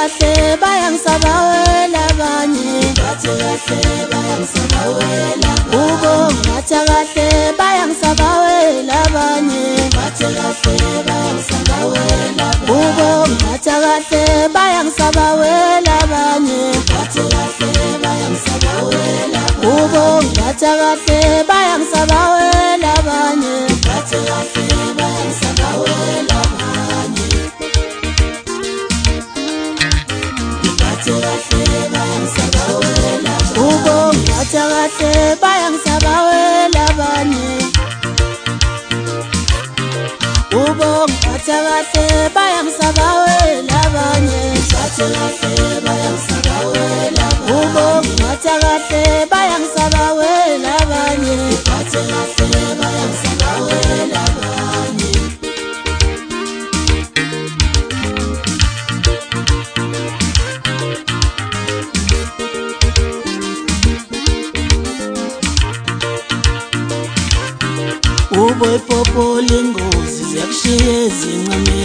kahle bayangisabawela abanye ubo ngiphatha kahle bayangisabawela abanye ubo ngiphatha kahle bayangisabawela abanye ubo ngiphatha kahle bayangisabawela abanye ubo ngiphatha kahle bayangisabawela abanye ubo ngiphatha kahle bayangisabawela abanye ubo ngiphatha kahle bayangisabawela abanye ubo ipopo lingozi ziyakushiya ezincane.